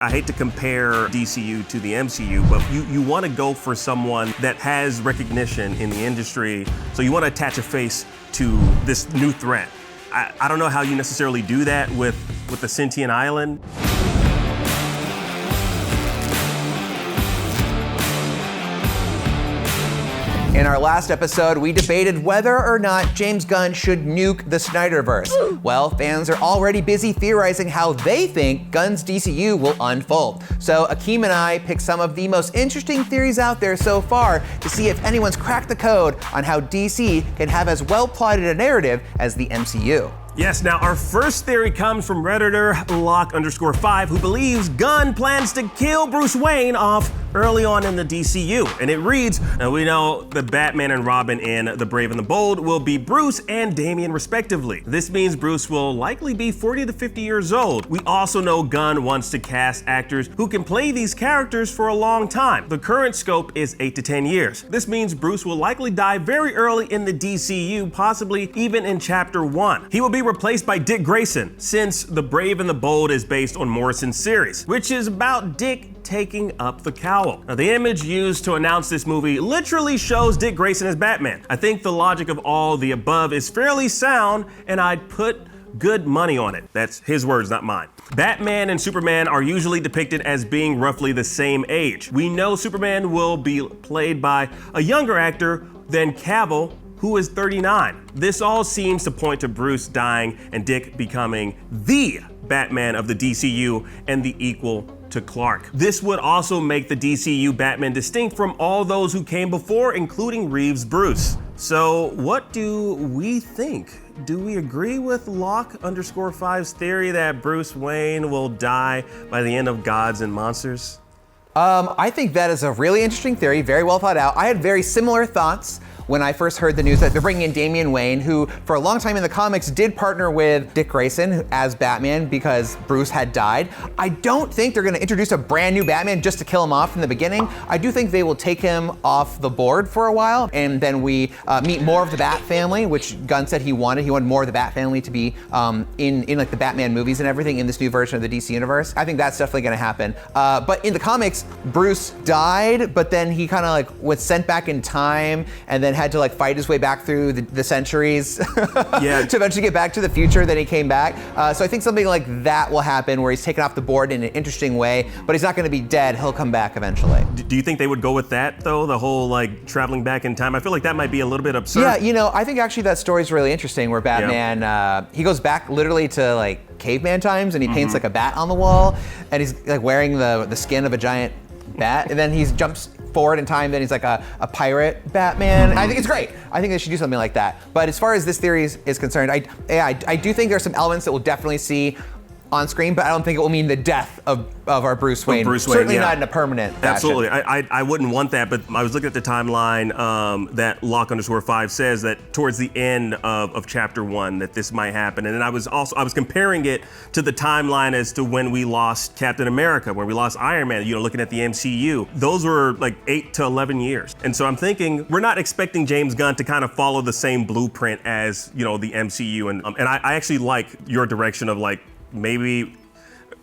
I hate to compare DCU to the MCU, but you want to go for someone that has recognition in the industry, so you want to attach a face to this new threat. I don't know how you necessarily do that with the sentient island. In our last episode, we debated whether or not James Gunn should nuke the Snyderverse. Well, fans are already busy theorizing how they think Gunn's DCU will unfold. So Akeem and I picked some of the most interesting theories out there so far to see if anyone's cracked the code on how DC can have as well plotted a narrative as the MCU. Yes, now our first theory comes from Redditor Locke_5, who believes Gunn plans to kill Bruce Wayne off early on in the DCU. And it reads, now we know the Batman and Robin in The Brave and the Bold will be Bruce and Damian respectively. This means Bruce will likely be 40 to 50 years old. We also know Gunn wants to cast actors who can play these characters for a long time. The current scope is 8 to 10 years. This means Bruce will likely die very early in the DCU, possibly even in Chapter 1. He will be replaced by Dick Grayson, since The Brave and the Bold is based on Morrison's series, which is about Dick taking up the cowl. Now, the image used to announce this movie literally shows Dick Grayson as Batman. I think the logic of all the above is fairly sound, and I'd put good money on it. That's his words, not mine. Batman and Superman are usually depicted as being roughly the same age. We know Superman will be played by a younger actor than Cavill, who is 39. This all seems to point to Bruce dying and Dick becoming the Batman of the DCU and the equal to Clark. This would also make the DCU Batman distinct from all those who came before, including Reeves' Bruce. So what do we think? Do we agree with Locke_5's theory that Bruce Wayne will die by the end of Gods and Monsters? I think that is a really interesting theory, very well thought out. I had very similar thoughts when I first heard the news that they're bringing in Damian Wayne, who for a long time in the comics did partner with Dick Grayson as Batman because Bruce had died. I don't think they're gonna introduce a brand new Batman just to kill him off in the beginning. I do think they will take him off the board for a while, and then we meet more of the Bat family, which Gunn said he wanted. He wanted more of the Bat family to be in like the Batman movies and everything in this new version of the DC universe. I think that's definitely gonna happen. But in the comics, Bruce died, but then he kind of like was sent back in time and then had to like fight his way back through the centuries to eventually get back to the future. Then he came back. So I think something like that will happen where he's taken off the board in an interesting way, but he's not going to be dead. He'll come back eventually. Do you think they would go with that though? The whole like traveling back in time? I feel like that might be a little bit absurd. Yeah, you know, I think actually that story is really interesting where Batman, he goes back literally to like caveman times and he paints like a bat on the wall and he's like wearing the skin of a giant bat, and then he jumps forward in time, then he's like a pirate Batman. I think it's great. I think they should do something like that. But as far as this theory is concerned, I do think there's some elements that we'll definitely see on screen, but I don't think it will mean the death of our Bruce Wayne. Certainly not in a permanent fashion. Absolutely. I wouldn't want that, but I was looking at the timeline that Locke_5 says that towards the end of Chapter 1 that this might happen. And then I was comparing it to the timeline as to when we lost Captain America, when we lost Iron Man, you know, looking at the MCU. Those were like 8 to 11 years. And so I'm thinking we're not expecting James Gunn to kind of follow the same blueprint as, you know, the MCU. And I actually like your direction of like, maybe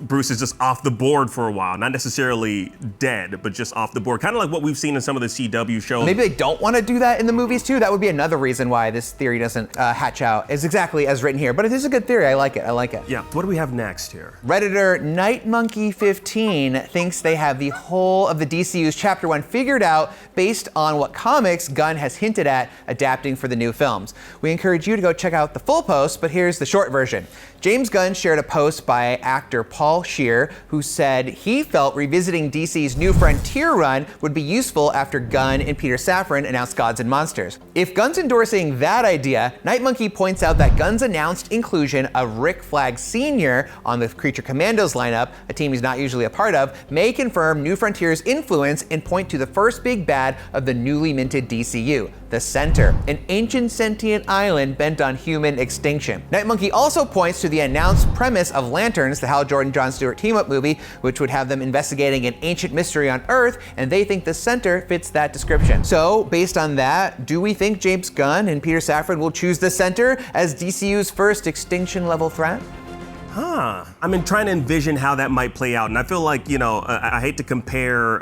Bruce is just off the board for a while, not necessarily dead, but just off the board. Kind of like what we've seen in some of the CW shows. Maybe they don't want to do that in the movies too. That would be another reason why this theory doesn't hatch out as exactly as written here. But it is a good theory. I like it. Yeah. What do we have next here? Redditor NightMonkey15 thinks they have the whole of the DCU's Chapter 1 figured out based on what comics Gunn has hinted at adapting for the new films. We encourage you to go check out the full post, but here's the short version. James Gunn shared a post by actor Paul Scheer, who said he felt revisiting DC's New Frontier run would be useful after Gunn and Peter Safran announced Gods and Monsters. If Gunn's endorsing that idea, Nightmonkey points out that Gunn's announced inclusion of Rick Flag Sr. on the Creature Commandos lineup, a team he's not usually a part of, may confirm New Frontier's influence and point to the first big bad of the newly minted DCU, the Center, an ancient sentient island bent on human extinction. Nightmonkey also points to the announced premise of Lanterns, the Hal Jordan Jon Stewart team-up movie, which would have them investigating an ancient mystery on Earth, and they think the Center fits that description. So, based on that, do we think James Gunn and Peter Safran will choose the Center as DCU's first extinction-level threat? I'm trying to envision how that might play out, and I feel like, I hate to compare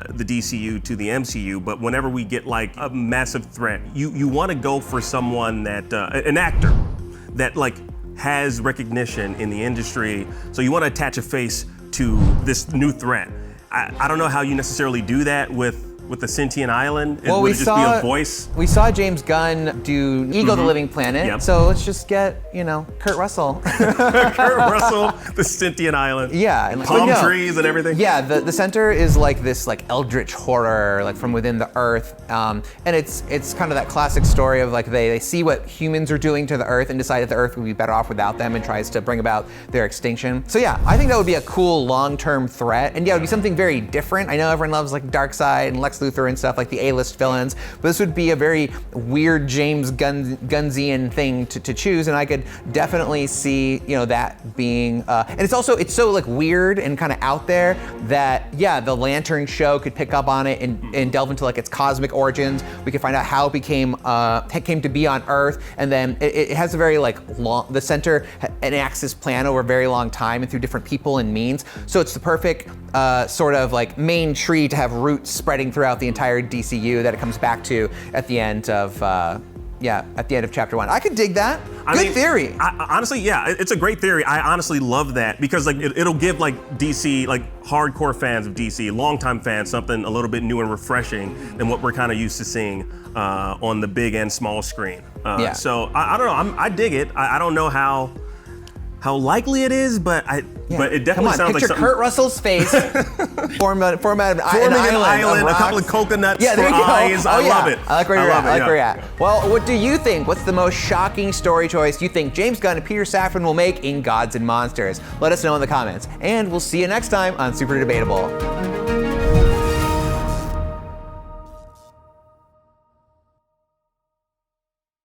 the DCU to the MCU, but whenever we get like a massive threat, you want to go for someone that, an actor that like has recognition in the industry, so you want to attach a face to this new threat. I don't know how you necessarily do that with the sentient island. Well, would it just be a voice? We saw James Gunn do Ego the Living Planet, Yep. so let's just get, Kurt Russell. Kurt Russell, the sentient island. Yeah. And palm trees and everything. Yeah, the center is like this like eldritch horror, like from within the earth. And it's kind of that classic story of like they see what humans are doing to the earth and decide that the earth would be better off without them and tries to bring about their extinction. So yeah, I think that would be a cool long-term threat. And yeah, it would be something very different. I know everyone loves like Darkseid and Lex Luthor and stuff, like the A-list villains, but this would be a very weird James Gunnsian thing to choose, and I could definitely see, that being, and it's so like weird and kind of out there that, yeah, the Lantern show could pick up on it and delve into like its cosmic origins. We could find out how it came to be on Earth, and then it has a very like long, the center enacts this plan over a very long time and through different people and means, so it's the perfect sort of like main tree to have roots spreading throughout the entire DCU that it comes back to at the end of chapter 1. I could dig that. Good theory. Honestly, yeah, it's a great theory. I honestly love that because like it'll give like DC, like hardcore fans of DC, longtime fans, something a little bit new and refreshing than what we're kind of used to seeing on the big and small screen. So I don't know. I dig it. I don't know how likely it is, but it definitely sounds like something. Kurt Russell's face, form out of an island, a couple of coconuts there for you go. eyes. I love it. I like where you're at. I like where you're at. Well, what do you think? What's the most shocking story choice you think James Gunn and Peter Safran will make in Gods and Monsters? Let us know in the comments, and we'll see you next time on Super Debatable.